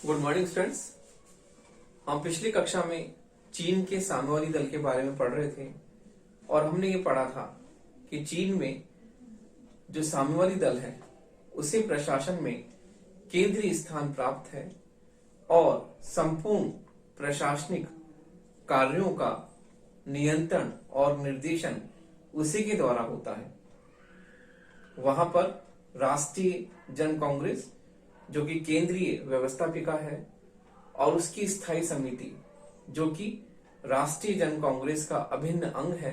Good morning students. हम पिछली कक्षा में चीन के साम्यवादी दल के बारे में पढ़ रहे थे और हमने ये पढ़ा था कि चीन में जो साम्यवादी दल है उसे प्रशासन में केंद्रीय स्थान प्राप्त है और संपूर्ण प्रशासनिक कार्यों का नियंत्रण और निर्देशन उसी के द्वारा होता है। वहां पर राष्ट्रीय जन कांग्रेस जो कि केंद्रीय व्यवस्थापिका है और उसकी स्थायी समिति जो कि राष्ट्रीय जन कांग्रेस का अभिन्न अंग है,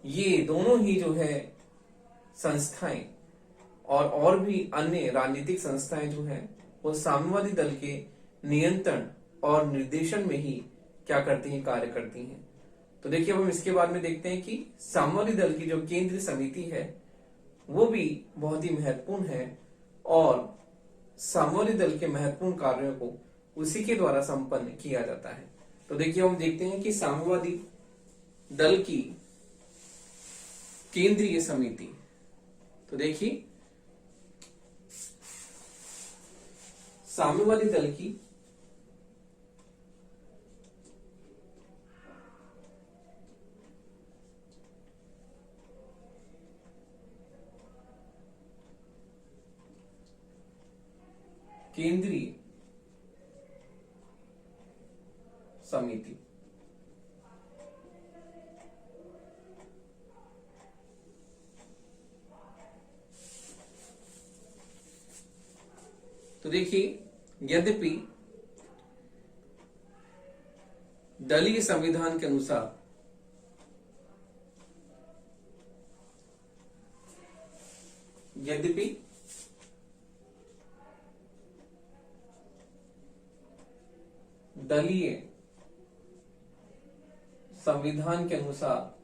ये दोनों ही जो है संस्थाएं और भी अन्य राजनीतिक संस्थाएं जो हैं वो साम्यवादी दल के नियंत्रण और निर्देशन में ही क्या करती हैं, कार्य करती हैं। तो देखिए अब हम इसके बारे में देखते हैं कि साम्यवादी दल की जो केंद्रीय समिति है वो भी बहुत ही महत्वपूर्ण है और साम्यवादी दल के महत्वपूर्ण कार्यों को उसी के द्वारा संपन्न किया जाता है। तो देखिए हम देखते हैं कि साम्यवादी दल की केंद्रीय समिति, तो देखिए साम्यवादी दल की केंद्रीय समिति तो देखिए यद्यपि दलीय संविधान के अनुसार दलीय संविधान के अनुसार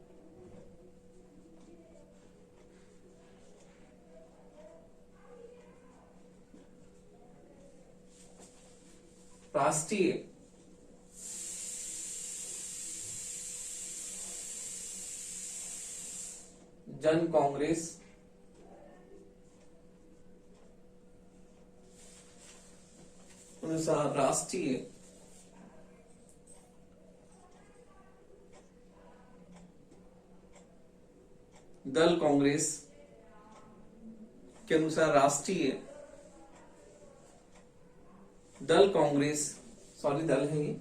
राष्ट्रीय जन कांग्रेस अनुसार राष्ट्रीय दल कांग्रेस के अनुसार राष्ट्रीय दल कांग्रेस दल है ये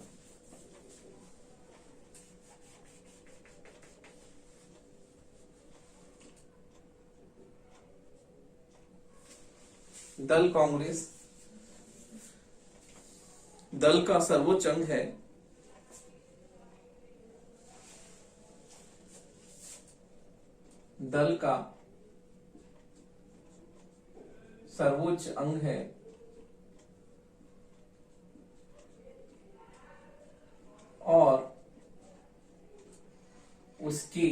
दल कांग्रेस दल का सर्वोच्च अंग है दल का सर्वोच्च अंग है और उसकी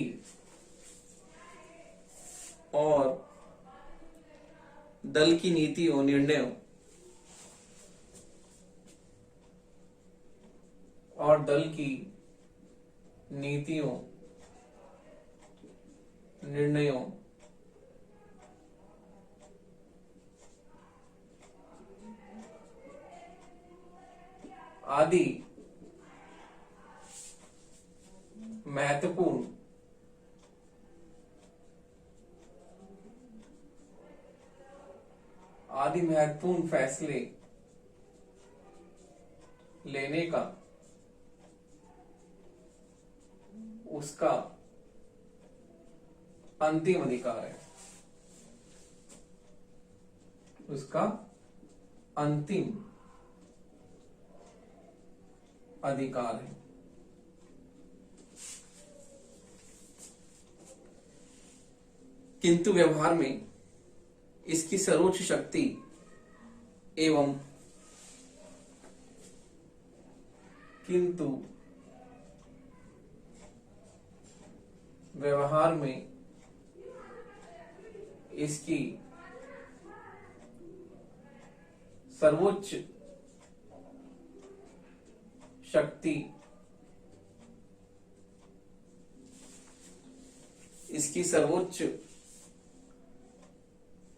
और दल की नीतियों निर्णयों और दल की नीतियों निर्णयों आदि महत्वपूर्ण फैसले लेने का उसका अंतिम अधिकार है, उसका अंतिम अधिकार है। किंतु व्यवहार में इसकी सर्वोच्च शक्ति एवं किंतु व्यवहार में इसकी सर्वोच्च शक्ति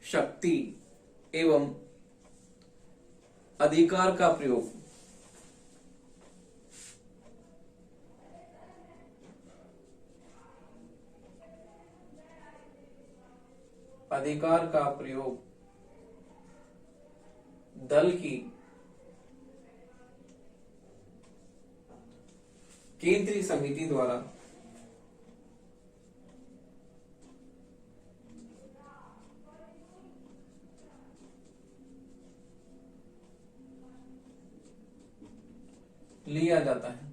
शक्ति एवं अधिकार का प्रयोग। अधिकार का प्रयोग दल की केंद्रीय समिति द्वारा लिया जाता है।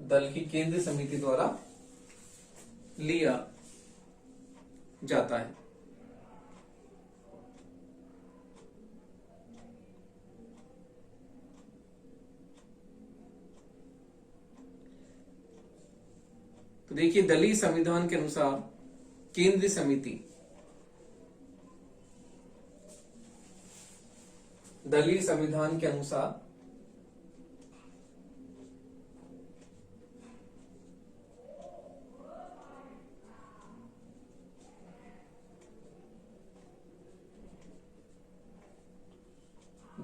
दल की केंद्रीय समिति द्वारा लिया जाता है। तो देखिए, दलीय संविधान के अनुसार केंद्रीय समिति दलीय संविधान के अनुसार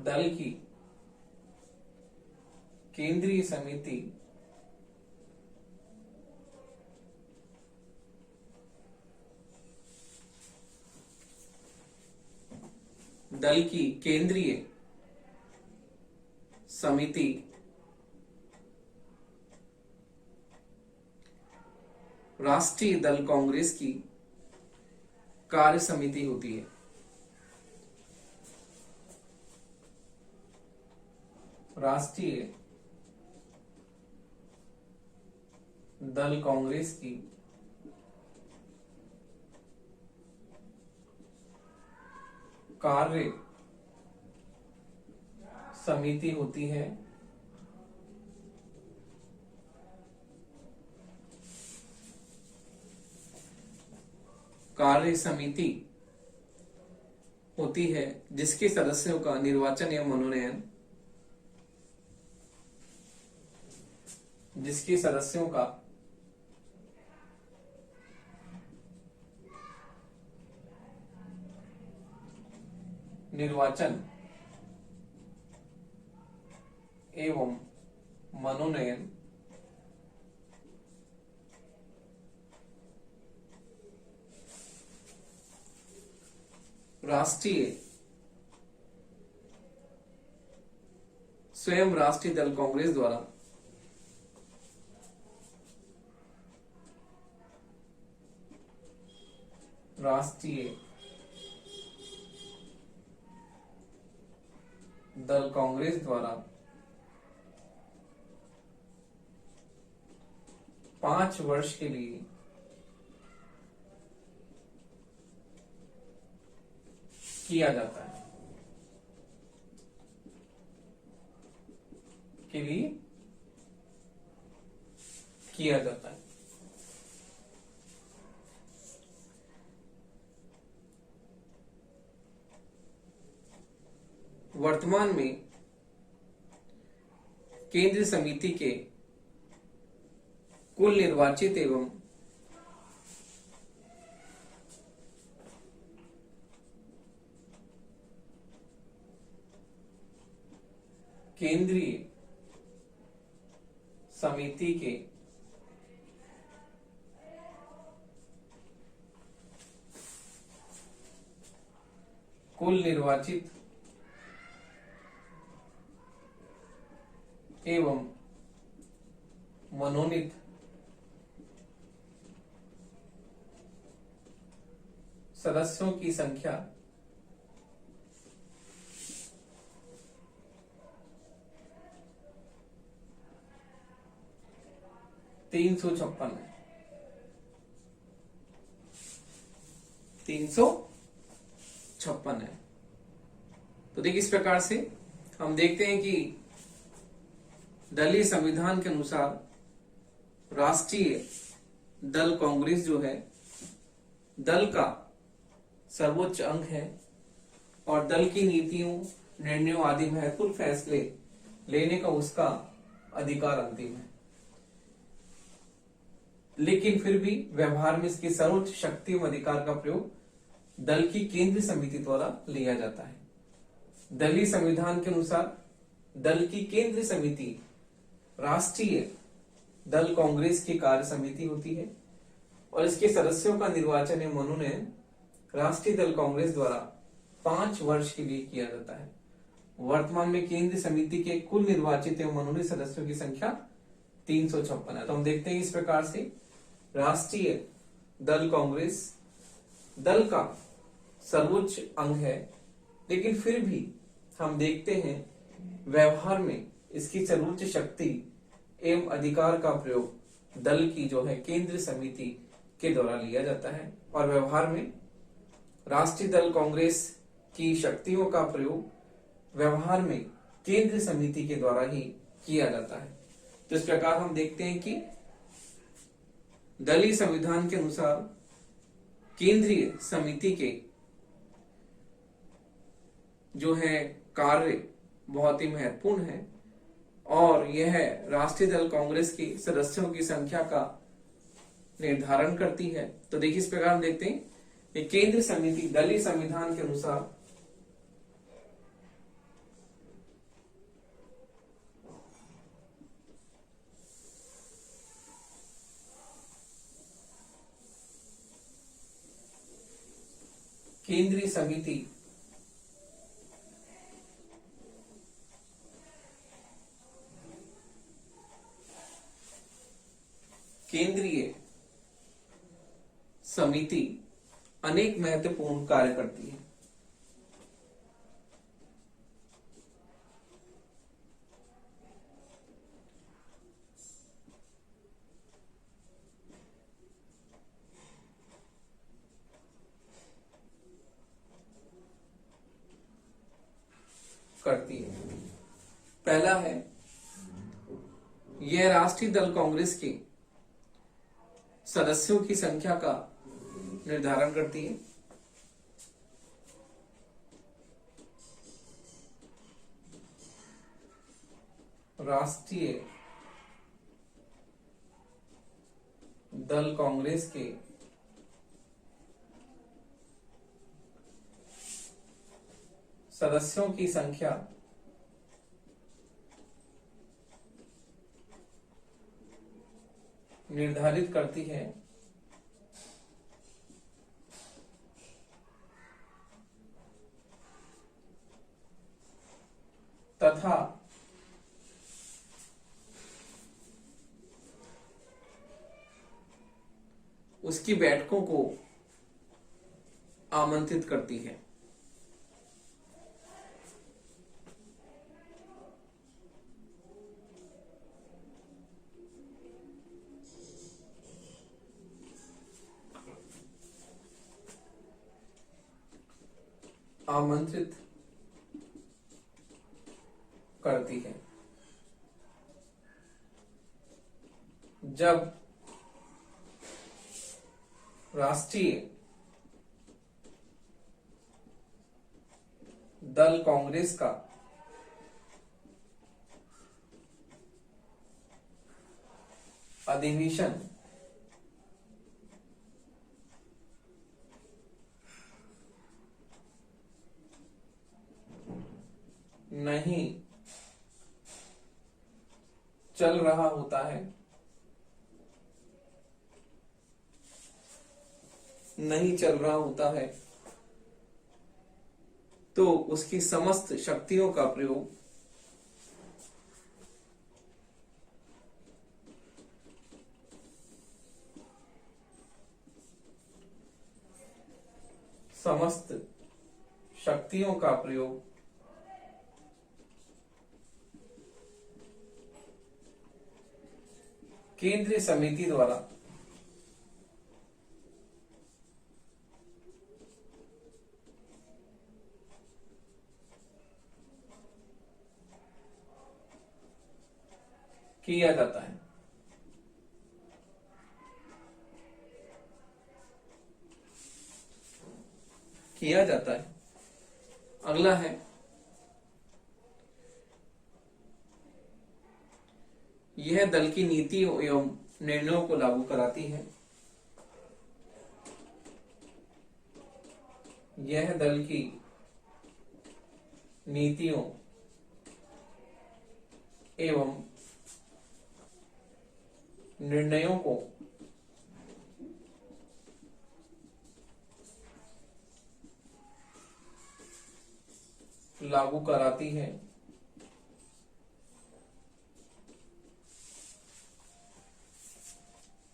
दल की केंद्रीय समिति दल की केंद्रीय समिति राष्ट्रीय दल कांग्रेस की कार्य समिति होती है। राष्ट्रीय दल कांग्रेस की कार्य समिति होती है। कार्य समिति होती है जिसके सदस्यों का निर्वाचन या मनोनयन जिसके सदस्यों का निर्वाचन एवं मनोनयन स्वयं राष्ट्रीय दल कांग्रेस द्वारा राष्ट्रीय दल कांग्रेस द्वारा 5 वर्ष के लिए किया जाता है। के लिए किया जाता है। वर्तमान में केंद्रीय समिति के कुल निर्वाचित एवं केंद्रीय समिति के कुल निर्वाचित एवं मनोनीत सदस्यों की संख्या 356 है। 356 है। तो देखिए, इस प्रकार से हम देखते हैं कि दलीय संविधान के अनुसार राष्ट्रीय दल कांग्रेस जो है दल का सर्वोच्च अंग है और दल की नीतियों, निर्णयों आदि महत्वपूर्ण फैसले लेने का उसका अधिकार अंतिम है। लेकिन फिर भी व्यवहार में इसकी सर्वोच्च शक्ति एवं अधिकार का प्रयोग दल की केंद्रीय समिति द्वारा लिया जाता है। दलीय संविधान के अनुसार दल की केंद्रीय समिति राष्ट्रीय दल कांग्रेस की कार्य समिति होती है और इसके सदस्यों का निर्वाचन एवं मनोनयन राष्ट्रीय दल कांग्रेस द्वारा 5 वर्ष के लिए किया जाता है। वर्तमान में केंद्रीय समिति के कुल निर्वाचित एवं मनोनीत सदस्यों की संख्या 356 है। तो हम देखते हैं इस प्रकार से राष्ट्रीय दल कांग्रेस दल का सर्वोच्च अंग है, लेकिन फिर भी हम देखते हैं व्यवहार में इसकी सर्वोच्च शक्ति एवं अधिकार का प्रयोग दल की जो है केंद्रीय समिति के द्वारा लिया जाता है और व्यवहार में राष्ट्रीय दल कांग्रेस की शक्तियों का प्रयोग व्यवहार में केंद्रीय समिति के द्वारा ही किया जाता है। तो इस प्रकार हम देखते हैं कि दलीय संविधान के अनुसार केंद्रीय समिति के जो है कार्य बहुत ही महत्वपूर्ण है और यह राष्ट्रीय दल कांग्रेस की सदस्यों की संख्या का निर्धारण करती है। तो देखिए इस प्रकार हम देखते हैं कि केंद्रीय समिति दलीय संविधान के अनुसार केंद्रीय समिति केंद्रीय समिति अनेक महत्वपूर्ण कार्य करती है। पहला है यह राष्ट्रीय दल कांग्रेस के सदस्यों की संख्या का निर्धारण करती है। राष्ट्रीय दल कांग्रेस के सदस्यों की संख्या निर्धारित करती है तथा उसकी बैठकों को आमंत्रित करती है। आमंत्रित करती है। जब राष्ट्रीय दल कांग्रेस का अधिवेशन नहीं चल रहा होता है, तो उसकी समस्त शक्तियों का प्रयोग केंद्रीय समिति द्वारा किया जाता है। अगला है यह दल की नीति एवं निर्णयों को लागू कराती है। यह दल की नीतियों एवं निर्णयों को लागू कराती है।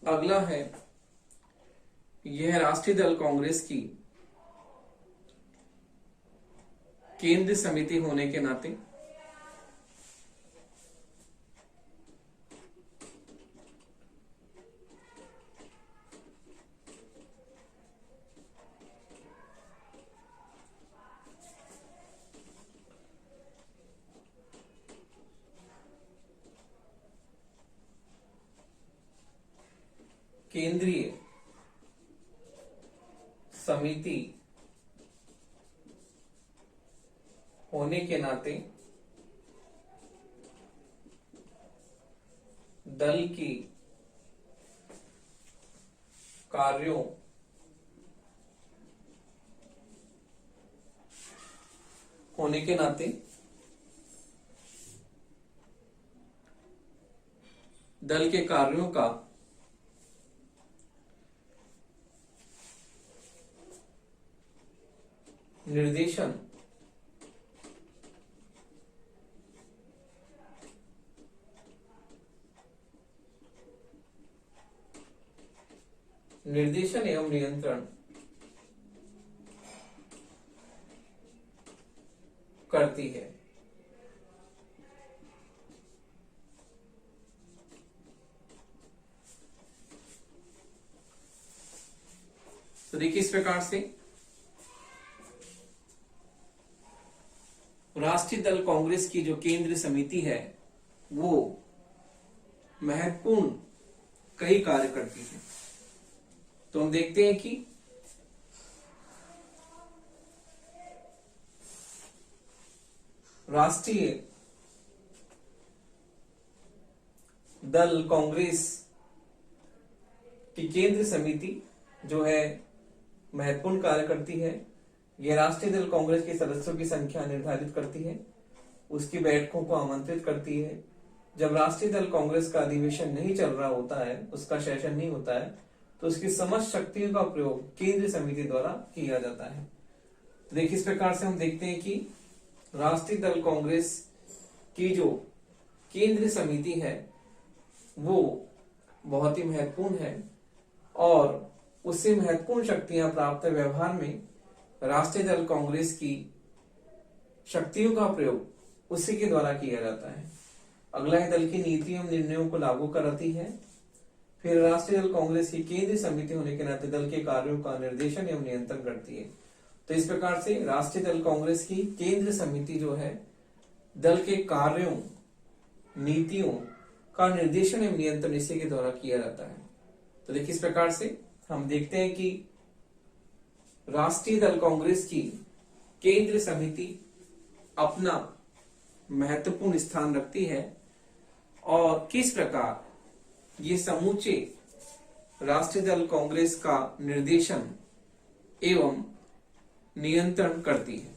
अगला है, यह राष्ट्रीय दल कांग्रेस की केंद्रीय समिति होने के नाते केंद्रीय समिति होने के नाते दल की कार्यों होने के नाते दल के कार्यों का निर्देशन एवं नियंत्रण करती है। तो देखिए, इस प्रकार से राष्ट्रीय दल कांग्रेस की जो केंद्रीय समिति है वो महत्वपूर्ण कई कार्य करती है। तो हम देखते हैं कि राष्ट्रीय दल कांग्रेस की केंद्रीय समिति जो है महत्वपूर्ण कार्य करती है। यह राष्ट्रीय दल कांग्रेस के सदस्यों की संख्या निर्धारित करती है, उसकी बैठकों को आमंत्रित करती है। जब राष्ट्रीय दल कांग्रेस का अधिवेशन नहीं चल रहा होता है, उसका सेशन नहीं होता है, तो उसकी समस्त शक्तियों का प्रयोग केंद्रीय समिति द्वारा किया जाता है। तो देखिए, इस प्रकार से हम देखते हैं कि राष्ट्रीय दल कांग्रेस की जो केंद्रीय समिति है वो बहुत ही महत्वपूर्ण है और उससे महत्वपूर्ण शक्तियां प्राप्त व्यवहार में राष्ट्रीय दल कांग्रेस की शक्तियों का प्रयोग उसी के द्वारा किया जाता है। अगला है, दल की नीतियों एवं निर्णयों को लागू कराती है। फिर राष्ट्रीय दल कांग्रेस की केंद्रीय समिति होने के नाते दल के कार्यों का निर्देशन एवं नियंत्रण करती है। तो इस प्रकार से राष्ट्रीय दल कांग्रेस की केंद्रीय समिति जो है दल के कार्यों, नीतियों का निर्देशन एवं नियंत्रण इसी के द्वारा किया जाता है। तो देखिए, इस प्रकार से हम देखते हैं कि राष्ट्रीय दल कांग्रेस की केंद्रीय समिति अपना महत्वपूर्ण स्थान रखती है और किस प्रकार ये समूचे राष्ट्रीय दल कांग्रेस का निर्देशन एवं नियंत्रण करती है।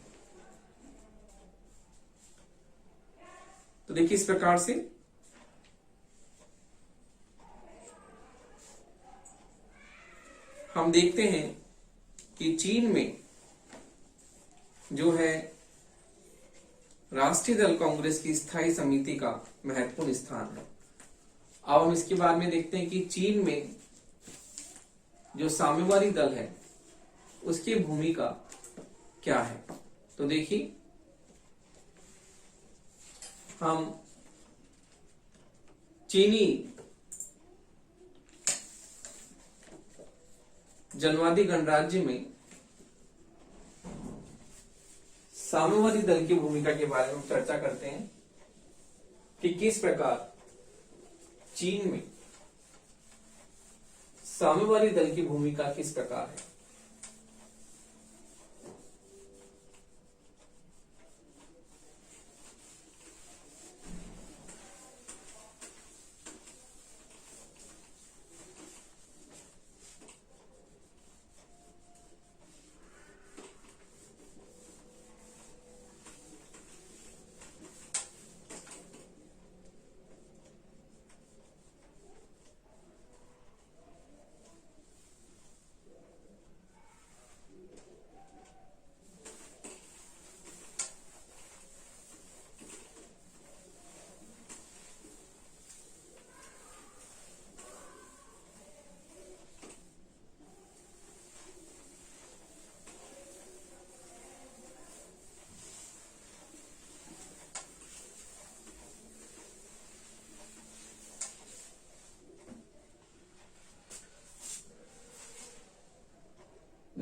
तो देखिए, इस प्रकार से हम देखते हैं कि चीन में जो है राष्ट्रीय दल कांग्रेस की स्थायी समिति का महत्वपूर्ण स्थान है। अब हम इसके बाद में देखते हैं कि चीन में जो साम्यवादी दल है उसकी भूमिका क्या है। तो देखिए, हम चीनी जनवादी गणराज्य में साम्यवादी दल की भूमिका के बारे में चर्चा करते हैं कि किस प्रकार चीन में साम्यवादी दल की भूमिका किस प्रकार है।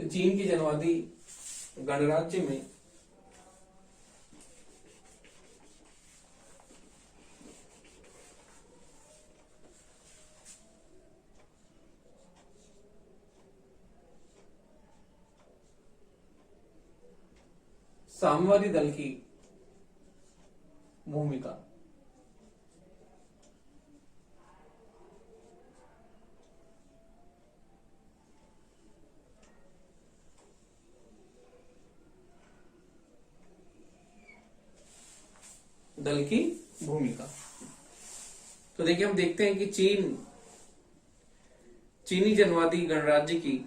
चीन के जनवादी गणराज्य में साम्यवादी दल की भूमिका। दल की भूमिका। तो देखिए, हम देखते हैं कि चीनी जनवादी गणराज्य की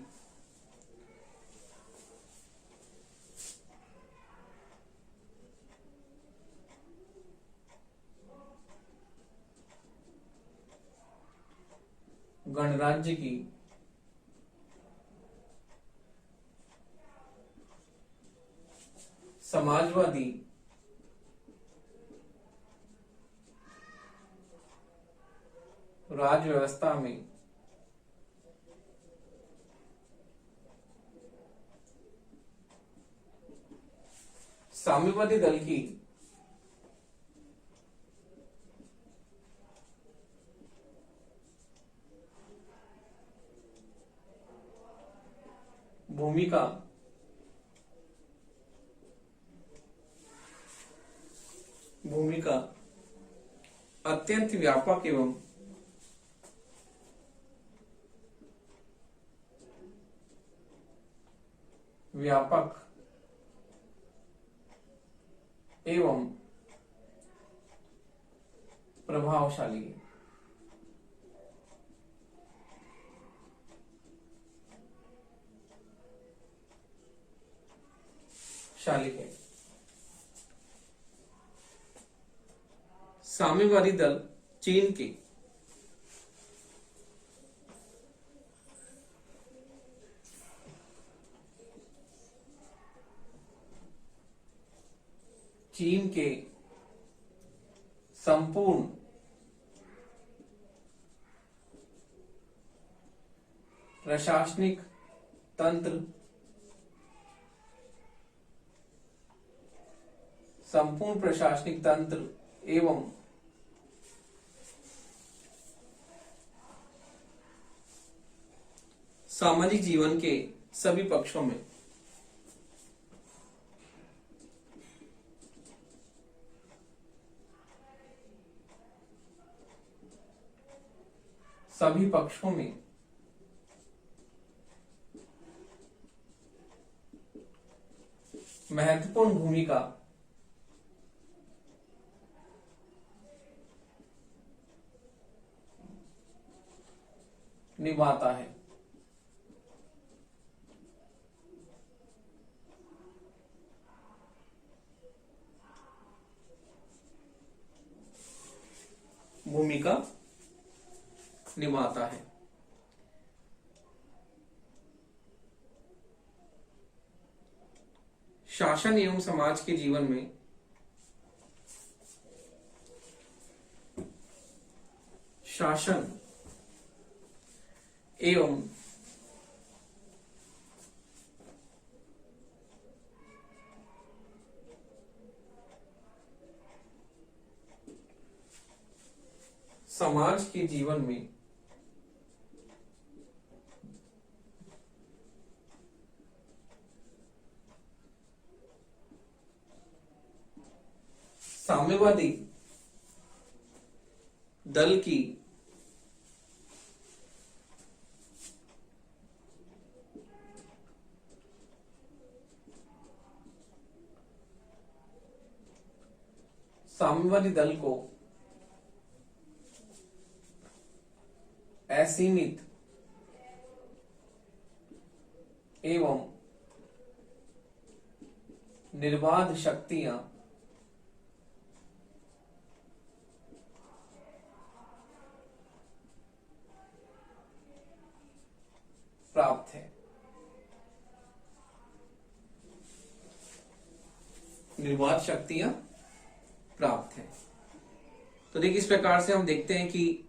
समाजवादी राज्य व्यवस्था में साम्यवादी दल की भूमिका अत्यंत व्यापक एवं प्रभावशाली है। साम्यवादी दल चीन के संपूर्ण प्रशासनिक तंत्र एवं सामाजिक जीवन के सभी पक्षों में महत्वपूर्ण भूमिका निभाता है। शासन एवं समाज के जीवन में समाज के जीवन में साम्यवादी दल की साम्यवादी दल को असीमित एवं निर्बाध शक्तियां प्राप्त है। निर्बाध शक्तियां प्राप्त है। तो देखिए, इस प्रकार से हम देखते हैं कि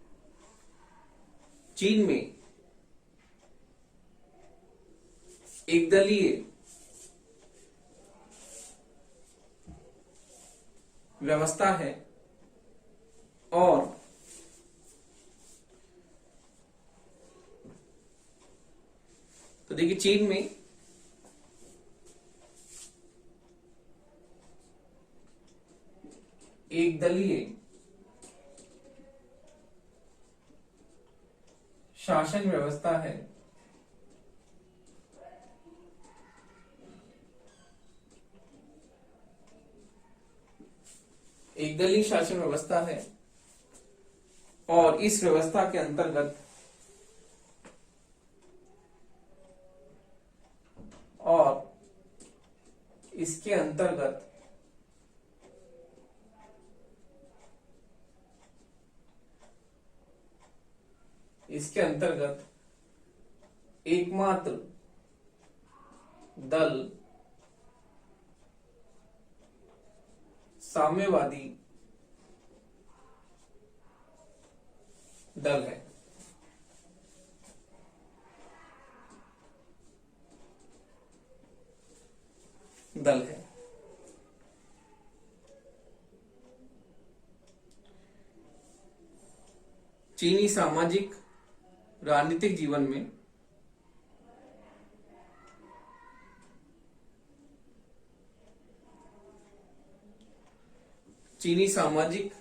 चीन में एक दलीय व्यवस्था है और तो देखिए चीन में एक दलीय शासन व्यवस्था है एक दलीय शासन व्यवस्था है और इस व्यवस्था के अंतर्गत और इसके अंतर्गत एकमात्र दल साम्यवादी दल है। चीनी सामाजिक राजनीतिक जीवन में चीनी सामाजिक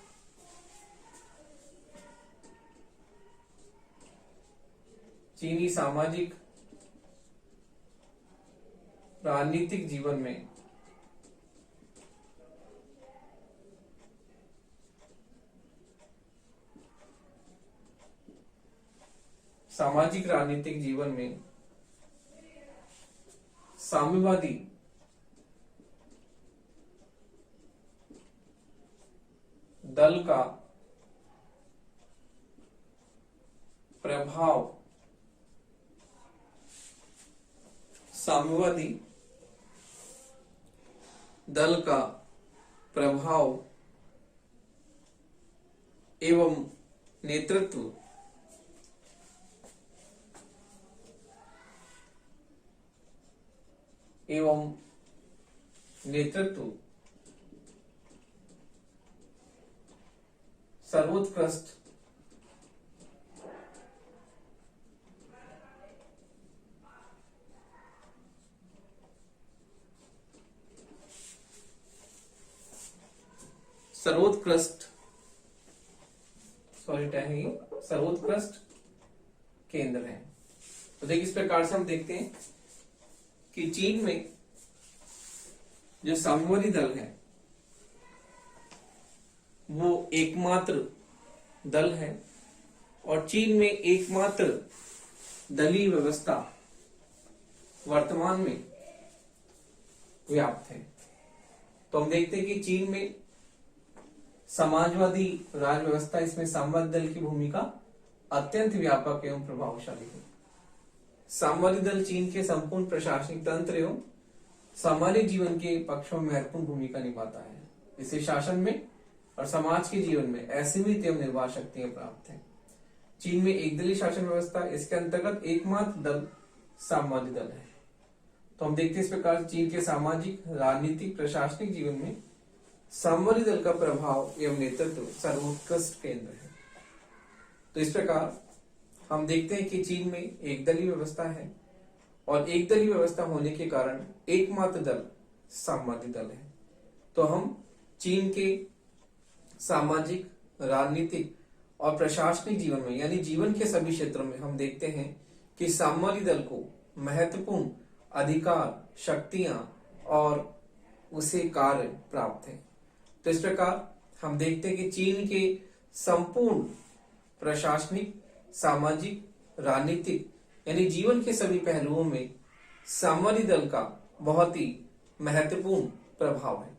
राजनीतिक जीवन में साम्यवादी दल का प्रभाव एवं नेतृत्व सर्वोत्कृष्ट केंद्र है। तो देखिए इस प्रकार से हम देखते हैं कि चीन में जो साम्यवादी दल है वो एकमात्र दल है और चीन में एकमात्र दलीय व्यवस्था वर्तमान में व्याप्त है। तो हम देखते हैं कि चीन में समाजवादी राज व्यवस्था, इसमें साम्यवादी दल की भूमिका अत्यंत व्यापक एवं प्रभावशाली है। साम्यवादी दल चीन के संपूर्ण प्रशासनिक तंत्र एवं सामाजिक जीवन के पक्षों में महत्वपूर्ण भूमिका निभाता है। इसे शासन में और समाज के जीवन में असीमित एवं निर्वाह शक्तियां प्राप्त है। चीन में एक दलीय शासन व्यवस्था, इसके अंतर्गत एकमात्र दल साम्यवादी दल है। तो हम देखते हैं इस प्रकार चीन के सामाजिक, राजनीतिक, प्रशासनिक जीवन में साम्यवादी दल का प्रभाव एवं नेतृत्व सर्वोत्कृष्ट केंद्र है। तो इस प्रकार हम देखते हैं कि चीन में एक दलीय व्यवस्था है और एक दलीय व्यवस्था होने के कारण एकमात्र दल साम्यवादी दल है। तो हम चीन के सामाजिक, राजनीतिक और प्रशासनिक जीवन में यानी जीवन के सभी क्षेत्रों में हम देखते हैं कि साम्यवादी दल को महत्वपूर्ण अधिकार, शक्तियां और उसे कार्य प्राप्त है। तो इस प्रकार हम देखते हैं कि चीन के संपूर्ण प्रशासनिक, सामाजिक, राजनीतिक यानी जीवन के सभी पहलुओं में साम्यवादी दल का बहुत ही महत्वपूर्ण प्रभाव है।